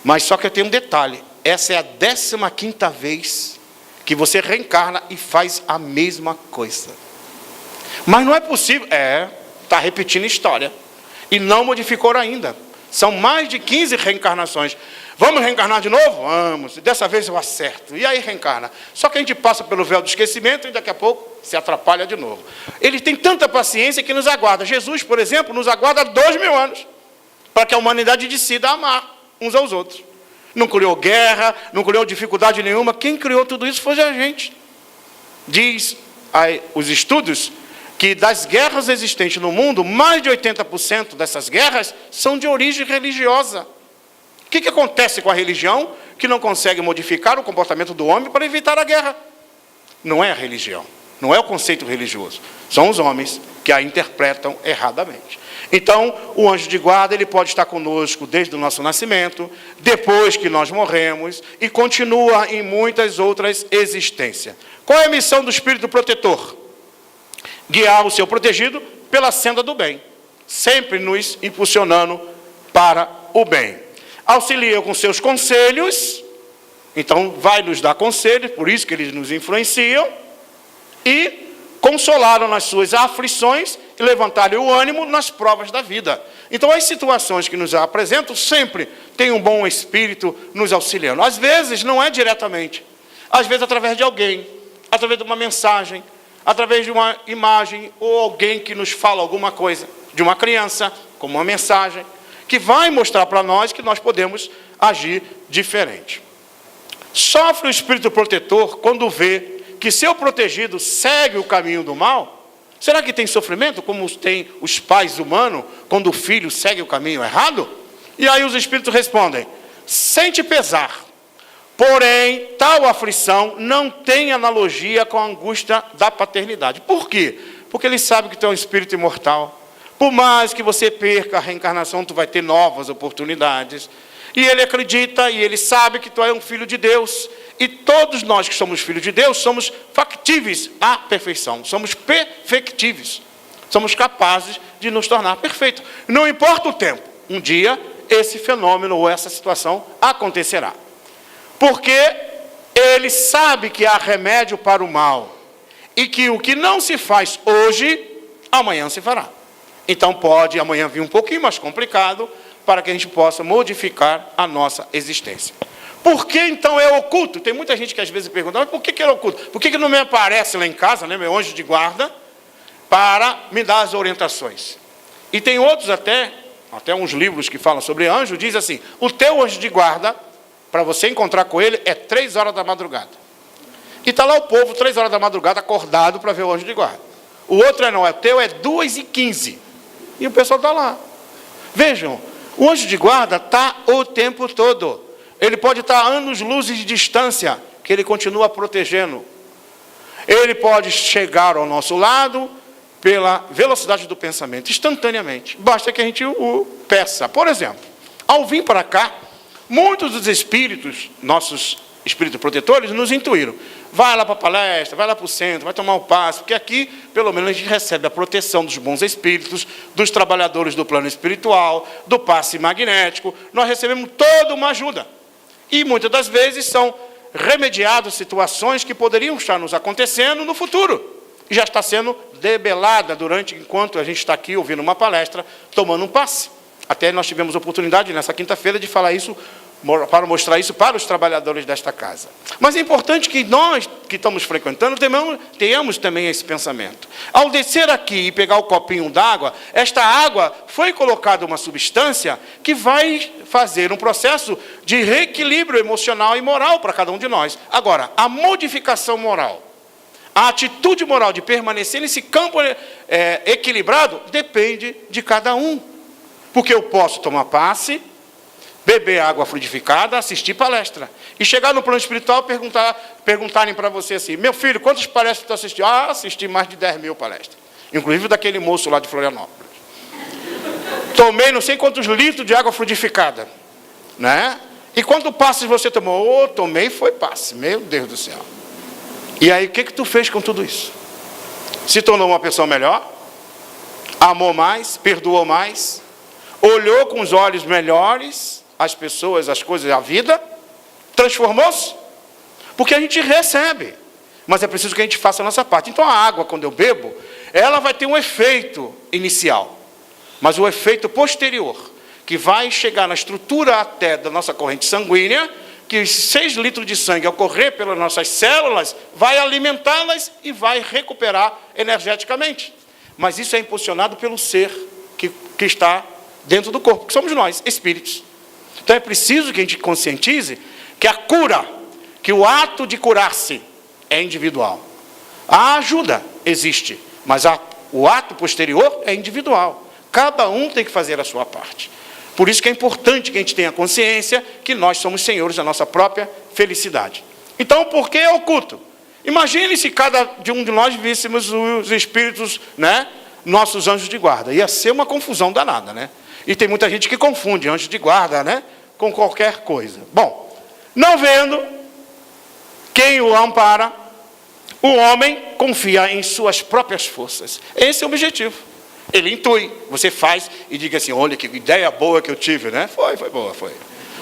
Mas só que eu tenho um detalhe. Essa é a 15ª vez que você reencarna e faz a mesma coisa. Mas não é possível. Está repetindo a história. E não modificou ainda. São mais de 15 reencarnações. Vamos reencarnar de novo? Vamos. Dessa vez eu acerto. E aí reencarna. Só que a gente passa pelo véu do esquecimento e daqui a pouco se atrapalha de novo. Ele tem tanta paciência que nos aguarda. Jesus, por exemplo, nos aguarda 2000 anos. Para que a humanidade decida amar uns aos outros. Não criou guerra, não criou dificuldade nenhuma. Quem criou tudo isso foi a gente. Diz os estudos que das guerras existentes no mundo, mais de 80% dessas guerras são de origem religiosa. O que acontece com a religião que não consegue modificar o comportamento do homem para evitar a guerra? Não é a religião, não é o conceito religioso. São os homens que a interpretam erradamente. Então, o anjo de guarda ele pode estar conosco desde o nosso nascimento, depois que nós morremos, e continua em muitas outras existências. Qual é a missão do espírito protetor? Guiar o seu protegido pela senda do bem, sempre nos impulsionando para o bem. Auxilia com seus conselhos, então vai nos dar conselhos, por isso que eles nos influenciam, e consolaram nas suas aflições e levantaram o ânimo nas provas da vida. Então, as situações que nos apresentam sempre tem um bom espírito nos auxiliando. Às vezes, não é diretamente. Às vezes, através de alguém, através de uma mensagem, através de uma imagem, ou alguém que nos fala alguma coisa, de uma criança, como uma mensagem, que vai mostrar para nós que nós podemos agir diferente. Sofre o espírito protetor quando vê que seu protegido segue o caminho do mal? Será que tem sofrimento, como tem os pais humanos, quando o filho segue o caminho errado? E aí os espíritos respondem: sente pesar. Porém, tal aflição não tem analogia com a angústia da paternidade. Por quê? Porque ele sabe que tu é um espírito imortal. Por mais que você perca a reencarnação, tu vai ter novas oportunidades. E ele acredita e ele sabe que tu é um filho de Deus. E todos nós que somos filhos de Deus, somos factíveis à perfeição. Somos perfectíveis. Somos capazes de nos tornar perfeitos. Não importa o tempo. Um dia, esse fenômeno ou essa situação acontecerá. Porque ele sabe que há remédio para o mal. E que o que não se faz hoje, amanhã se fará. Então pode amanhã vir um pouquinho mais complicado, para que a gente possa modificar a nossa existência. Por que então é oculto? Tem muita gente que às vezes pergunta: mas por que é oculto? Por que não me aparece lá em casa, né, meu anjo de guarda, para me dar as orientações. E tem outros até uns livros que falam sobre anjo, diz assim, o teu anjo de guarda, para você encontrar com ele, é 3 horas da madrugada. E está lá o povo, 3 horas da madrugada, acordado para ver o anjo de guarda. O outro o teu é 2h15. E o pessoal está lá. Vejam, o anjo de guarda está o tempo todo. Ele pode estar a anos-luz de distância, que ele continua protegendo. Ele pode chegar ao nosso lado pela velocidade do pensamento, instantaneamente. Basta que a gente o peça. Por exemplo, ao vir para cá, muitos dos espíritos, nossos espíritos protetores, nos intuíram. Vai lá para a palestra, vai lá para o centro, vai tomar um passe, porque aqui, pelo menos, a gente recebe a proteção dos bons espíritos, dos trabalhadores do plano espiritual, do passe magnético. Nós recebemos toda uma ajuda. E, muitas das vezes, são remediadas situações que poderiam estar nos acontecendo no futuro. E já está sendo debelada enquanto a gente está aqui ouvindo uma palestra, tomando um passe. Até nós tivemos oportunidade, nessa quinta-feira, de falar isso, para mostrar isso para os trabalhadores desta casa. Mas é importante que nós, que estamos frequentando, tenhamos também esse pensamento. Ao descer aqui e pegar o copinho d'água, esta água foi colocada uma substância que vai fazer um processo de reequilíbrio emocional e moral para cada um de nós. Agora, a modificação moral, a atitude moral de permanecer nesse campo equilibrado, depende de cada um. Porque eu posso tomar passe, beber água fluidificada, assistir palestra. E chegar no plano espiritual e perguntarem para você assim, meu filho, quantas palestras você assistiu? Ah, assisti mais de 10.000 palestras. Inclusive daquele moço lá de Florianópolis. Tomei não sei quantos litros de água fluidificada. Né? E quantos passes você tomou? Oh, tomei foi passe. Meu Deus do céu. E aí, o que tu fez com tudo isso? Se tornou uma pessoa melhor? Amou mais? Perdoou mais? Olhou com os olhos melhores as pessoas, as coisas, a vida? Transformou-se? Porque a gente recebe. Mas é preciso que a gente faça a nossa parte. Então, a água, quando eu bebo, ela vai ter um efeito inicial. Mas o efeito posterior, que vai chegar na estrutura até da nossa corrente sanguínea, que 6 litros de sangue, ao correr pelas nossas células, vai alimentá-las e vai recuperar energeticamente. Mas isso é impulsionado pelo ser que está dentro do corpo, que somos nós, espíritos. Então é preciso que a gente conscientize que a cura, que o ato de curar-se é individual. A ajuda existe, mas o ato posterior é individual. Cada um tem que fazer a sua parte. Por isso que é importante que a gente tenha consciência que nós somos senhores da nossa própria felicidade. Então, por que é oculto? Imagine se cada um de nós víssemos os espíritos, né, nossos anjos de guarda. Ia ser uma confusão danada, né? E tem muita gente que confunde anjo de guarda, né, com qualquer coisa. Bom, não vendo quem o ampara, o homem confia em suas próprias forças. Esse é o objetivo. Ele intui, você faz e diga assim, olha que ideia boa que eu tive, né? Foi boa, foi.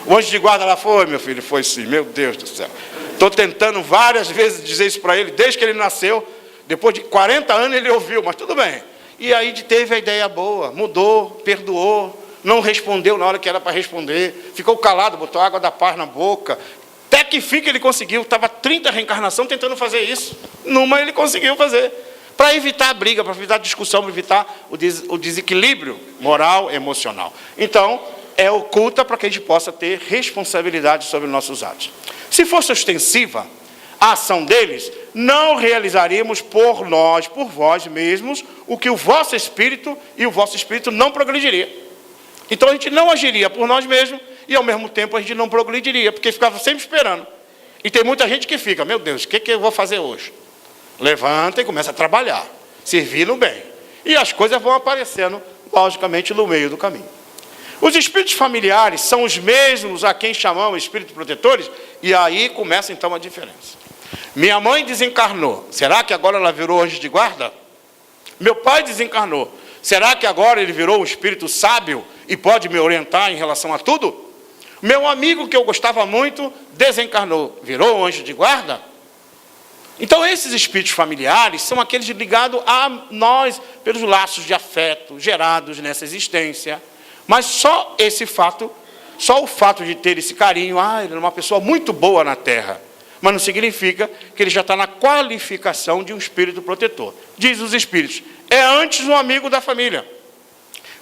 O anjo de guarda lá foi, meu filho, foi sim, meu Deus do céu. Estou tentando várias vezes dizer isso para ele, desde que ele nasceu, depois de 40 anos ele ouviu, mas tudo bem. E aí teve a ideia boa, mudou, perdoou, não respondeu na hora que era para responder, ficou calado, botou água da paz na boca. Até que fim que ele conseguiu, estava 30 reencarnação tentando fazer isso. Numa ele conseguiu fazer. Para evitar a briga, para evitar a discussão, para evitar o desequilíbrio moral e emocional. Então, é oculta para que a gente possa ter responsabilidade sobre nossos atos. Se fosse ostensiva a ação deles, não realizaríamos por nós, por vós mesmos, o que o vosso espírito e o vosso espírito não progrediria. Então, a gente não agiria por nós mesmos e, ao mesmo tempo, a gente não progrediria, porque ficava sempre esperando. E tem muita gente que fica, meu Deus, o que eu vou fazer hoje? Levanta e começa a trabalhar, servir no bem. E as coisas vão aparecendo, logicamente, no meio do caminho. Os espíritos familiares são os mesmos a quem chamamos espíritos protetores, e aí começa então a diferença. Minha mãe desencarnou, será que agora ela virou anjo de guarda? Meu pai desencarnou, será que agora ele virou um espírito sábio e pode me orientar em relação a tudo? Meu amigo que eu gostava muito desencarnou, virou anjo de guarda? Então, esses espíritos familiares são aqueles ligados a nós pelos laços de afeto gerados nessa existência. Mas só esse fato, só o fato de ter esse carinho, ele é uma pessoa muito boa na Terra, mas não significa que ele já está na qualificação de um espírito protetor. Diz os espíritos, é antes um amigo da família.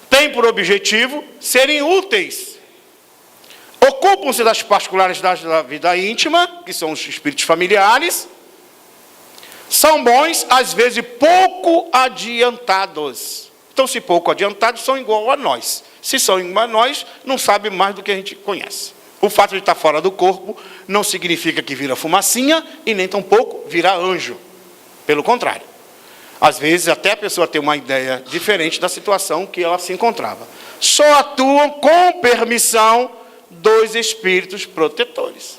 Tem por objetivo serem úteis. Ocupam-se das particularidades da vida íntima, que são os espíritos familiares. São bons, às vezes, pouco adiantados. Então, se pouco adiantados, são igual a nós. Se são igual a nós, não sabem mais do que a gente conhece. O fato de estar fora do corpo não significa que vira fumacinha e nem tampouco vira anjo. Pelo contrário. Às vezes, até a pessoa tem uma ideia diferente da situação que ela se encontrava. Só atuam com permissão dos espíritos protetores.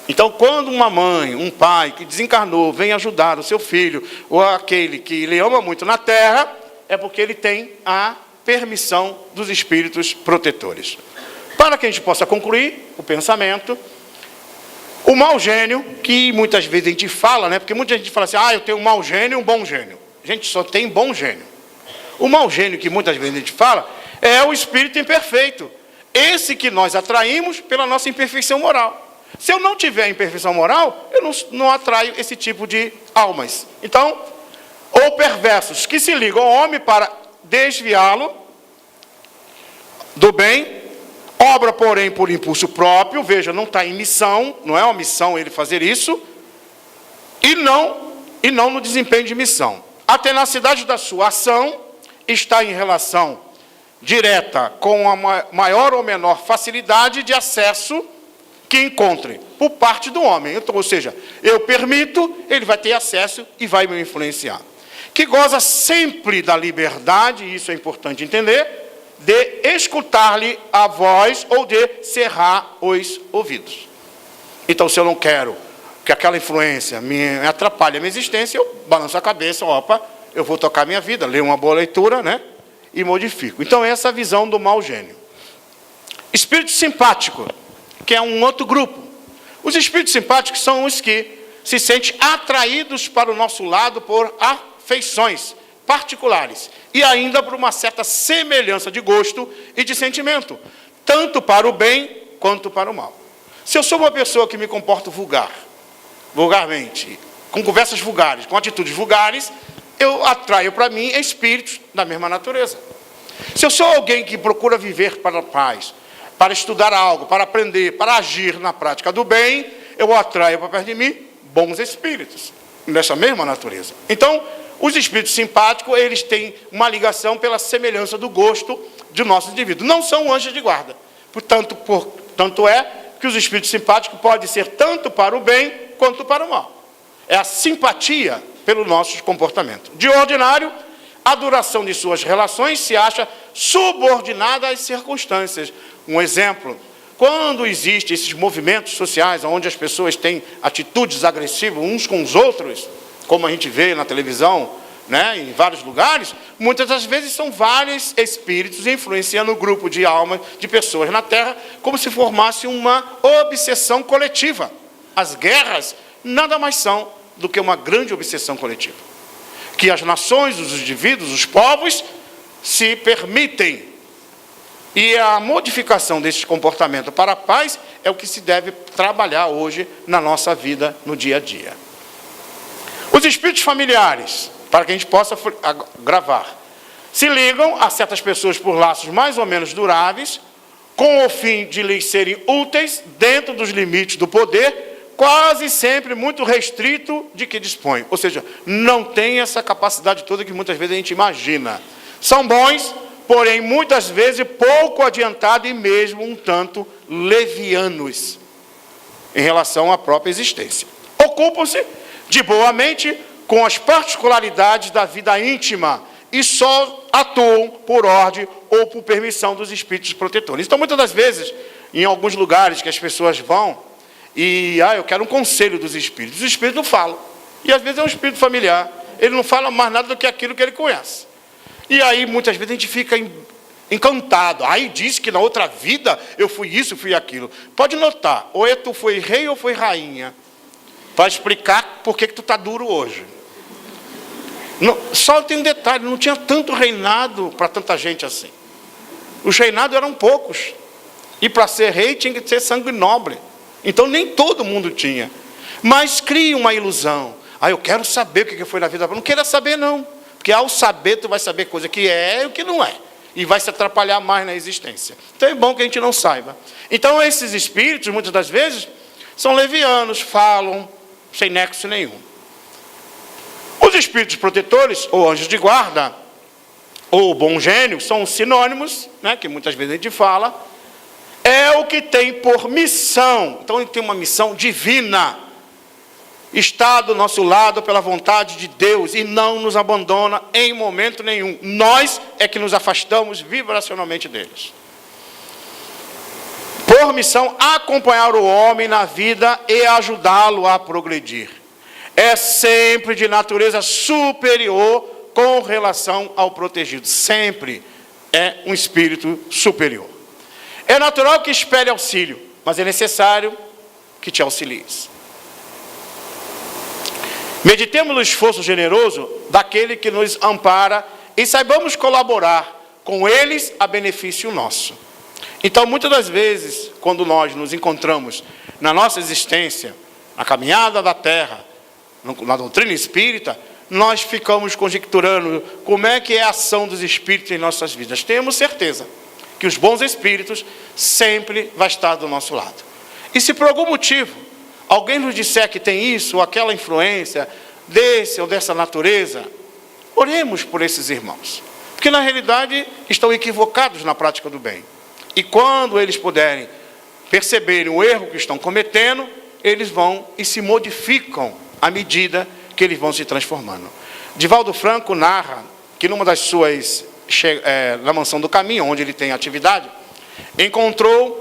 Então, quando uma mãe, um pai que desencarnou, vem ajudar o seu filho, ou aquele que ele ama muito na terra, é porque ele tem a permissão dos espíritos protetores. Para que a gente possa concluir o pensamento, o mau gênio, que muitas vezes a gente fala, né? Porque muita gente fala assim, eu tenho um mau gênio e um bom gênio. A gente só tem bom gênio. O mau gênio, que muitas vezes a gente fala, é o espírito imperfeito. Esse que nós atraímos pela nossa imperfeição moral. Se eu não tiver imperfeição moral, eu não atraio esse tipo de almas. Então, ou perversos que se ligam ao homem para desviá-lo do bem, obra, porém, por impulso próprio, veja, não está em missão, não é uma missão ele fazer isso, e não no desempenho de missão. A tenacidade da sua ação está em relação direta com a maior ou menor facilidade de acesso que encontre por parte do homem. Então, ou seja, eu permito, ele vai ter acesso e vai me influenciar. Que goza sempre da liberdade, e isso é importante entender, de escutar-lhe a voz ou de cerrar os ouvidos. Então, se eu não quero que aquela influência me atrapalhe a minha existência, eu balanço a cabeça, eu vou tocar minha vida, leio uma boa leitura, né? E modifico. Então, essa é a visão do mau gênio. Espírito simpático, que é um outro grupo. Os espíritos simpáticos são os que se sentem atraídos para o nosso lado por afeições particulares e ainda por uma certa semelhança de gosto e de sentimento, tanto para o bem quanto para o mal. Se eu sou uma pessoa que me comporto vulgarmente, com conversas vulgares, com atitudes vulgares, eu atraio para mim espíritos da mesma natureza. Se eu sou alguém que procura viver para a paz, para estudar algo, para aprender, para agir na prática do bem, eu atraio para perto de mim bons espíritos, dessa mesma natureza. Então, os espíritos simpáticos, eles têm uma ligação pela semelhança do gosto de nossos indivíduos. Não são anjos de guarda. Tanto é que os espíritos simpáticos podem ser tanto para o bem quanto para o mal. É a simpatia pelo nosso comportamento. De ordinário, a duração de suas relações se acha subordinada às circunstâncias. Um exemplo, quando existem esses movimentos sociais, onde as pessoas têm atitudes agressivas uns com os outros, como a gente vê na televisão, né, em vários lugares, muitas das vezes são vários espíritos influenciando o grupo de almas, de pessoas na Terra, como se formasse uma obsessão coletiva. As guerras nada mais são do que uma grande obsessão coletiva. Que as nações, os indivíduos, os povos se permitem. E a modificação desse comportamento para a paz é o que se deve trabalhar hoje na nossa vida, no dia a dia. Os espíritos familiares, para que a gente possa gravar, se ligam a certas pessoas por laços mais ou menos duráveis, com o fim de lhes serem úteis dentro dos limites do poder, quase sempre muito restrito de que dispõe. Ou seja, não tem essa capacidade toda que muitas vezes a gente imagina. São bons, porém muitas vezes pouco adiantados e mesmo um tanto levianos em relação à própria existência. Ocupam-se de boa mente com as particularidades da vida íntima e só atuam por ordem ou por permissão dos espíritos protetores. Então, muitas das vezes, em alguns lugares que as pessoas vão e, eu quero um conselho dos espíritos. Os espíritos não falam. E, às vezes, é um espírito familiar. Ele não fala mais nada do que aquilo que ele conhece. E aí, muitas vezes, a gente fica encantado. Aí diz que na outra vida eu fui isso, fui aquilo. Pode notar, ou tu foi rei ou foi rainha. Para explicar por que tu está duro hoje. Não, só tem um detalhe, não tinha tanto reinado para tanta gente assim. Os reinados eram poucos. E para ser rei tinha que ser sangue nobre. Então nem todo mundo tinha. Mas cria uma ilusão. Eu quero saber o que foi na vida. Não queira saber não. Porque ao saber, tu vai saber coisa que é e o que não é. E vai se atrapalhar mais na existência. Então é bom que a gente não saiba. Então esses espíritos, muitas das vezes, são levianos, falam sem nexo nenhum. Os espíritos protetores, ou anjos de guarda, ou bom gênio, são sinônimos, né, que muitas vezes a gente fala, é o que tem por missão. Então ele tem uma missão divina. Está do nosso lado pela vontade de Deus e não nos abandona em momento nenhum. Nós é que nos afastamos vibracionalmente deles. Por missão, acompanhar o homem na vida e ajudá-lo a progredir. É sempre de natureza superior com relação ao protegido. Sempre é um espírito superior. É natural que espere auxílio, mas é necessário que te auxilies. Meditemos no esforço generoso daquele que nos ampara e saibamos colaborar com eles a benefício nosso. Então, muitas das vezes, quando nós nos encontramos na nossa existência, na caminhada da Terra, na doutrina espírita, nós ficamos conjecturando como é que é a ação dos espíritos em nossas vidas. Temos certeza que os bons espíritos sempre vão estar do nosso lado. E se por algum motivo alguém nos disser que tem isso ou aquela influência desse ou dessa natureza, oremos por esses irmãos. Porque na realidade estão equivocados na prática do bem. E quando eles puderem perceberem o erro que estão cometendo, eles vão e se modificam à medida que eles vão se transformando. Divaldo Franco narra que numa das suas, na Mansão do Caminho, onde ele tem atividade, encontrou,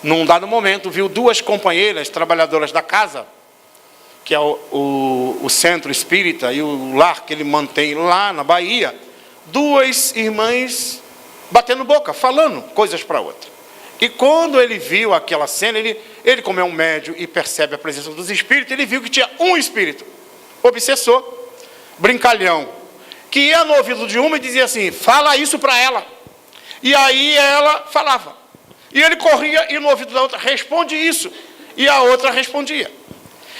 num dado momento, viu duas companheiras trabalhadoras da casa, que é o centro espírita e o lar que ele mantém lá na Bahia, duas irmãs batendo boca, falando coisas para outra. E quando ele viu aquela cena, ele como é um médium e percebe a presença dos espíritos, ele viu que tinha um espírito, obsessor, brincalhão, que ia no ouvido de uma e dizia assim, fala isso para ela. E aí ela falava. E ele corria e no ouvido da outra, responde isso. E a outra respondia.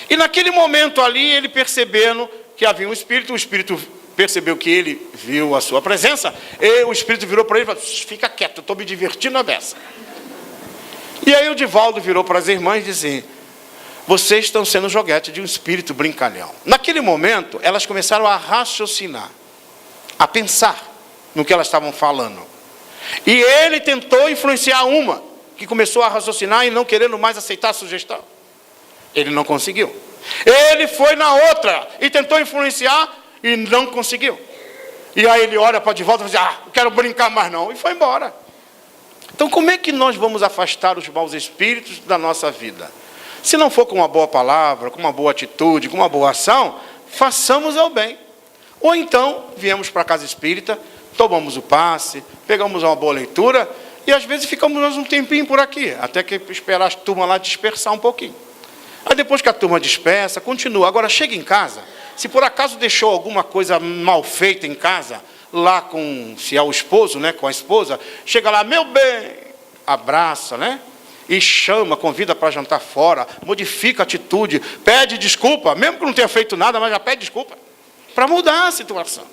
E naquele momento ali, ele percebendo que havia um espírito, o espírito percebeu que ele viu a sua presença, e o espírito virou para ele e falou, fica quieto, eu estou me divertindo a beça. E aí o Divaldo virou para as irmãs e disse, vocês estão sendo joguete de um espírito brincalhão. Naquele momento, elas começaram a raciocinar, a pensar no que elas estavam falando. E ele tentou influenciar uma, que começou a raciocinar e não querendo mais aceitar a sugestão. Ele não conseguiu. Ele foi na outra e tentou influenciar e não conseguiu. E aí ele olha para de volta e diz, não quero brincar mais não. E foi embora. Então como é que nós vamos afastar os maus espíritos da nossa vida? Se não for com uma boa palavra, com uma boa atitude, com uma boa ação, façamos ao bem. Ou então, viemos para a casa espírita, tomamos o passe, pegamos uma boa leitura e às vezes ficamos mais um tempinho por aqui, até que esperar a turma lá dispersar um pouquinho. Aí depois que a turma dispersa, continua. Agora chega em casa, se por acaso deixou alguma coisa mal feita em casa, lá com, se é o esposo, né, com a esposa, chega lá, meu bem, abraça, né? E chama, convida para jantar fora, modifica a atitude, pede desculpa, mesmo que não tenha feito nada, mas já pede desculpa, para mudar a situação.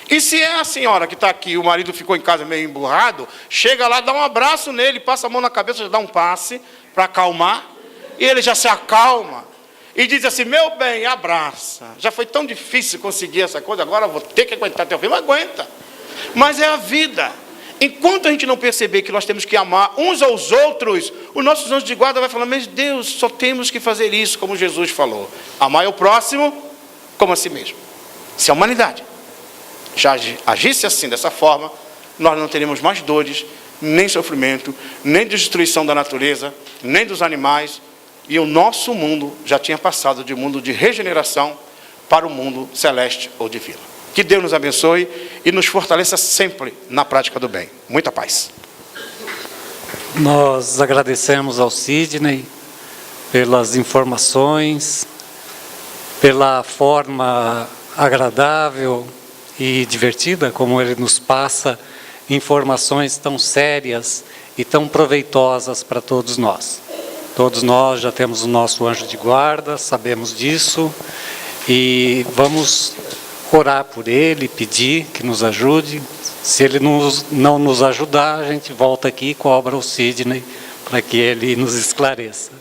E se é a senhora que está aqui, o marido ficou em casa meio emburrado, chega lá, dá um abraço nele, passa a mão na cabeça, já dá um passe para acalmar, e ele já se acalma, e diz assim, meu bem, abraça, já foi tão difícil conseguir essa coisa, agora vou ter que aguentar até o fim, mas aguenta. Mas é a vida. Enquanto a gente não perceber que nós temos que amar uns aos outros, os nossos anjos de guarda vai falar, mas Deus, só temos que fazer isso, como Jesus falou. Amar o próximo como a si mesmo. Se a humanidade já agisse assim, dessa forma, nós não teríamos mais dores, nem sofrimento, nem destruição da natureza, nem dos animais, e o nosso mundo já tinha passado de mundo de regeneração para o mundo celeste ou divino. Que Deus nos abençoe e nos fortaleça sempre na prática do bem. Muita paz. Nós agradecemos ao Sidney pelas informações, pela forma agradável e divertida como ele nos passa informações tão sérias e tão proveitosas para todos nós. Todos nós já temos o nosso anjo de guarda, sabemos disso, e vamos orar por ele, pedir que nos ajude. Se ele não nos ajudar, a gente volta aqui e cobra o Sidney para que ele nos esclareça.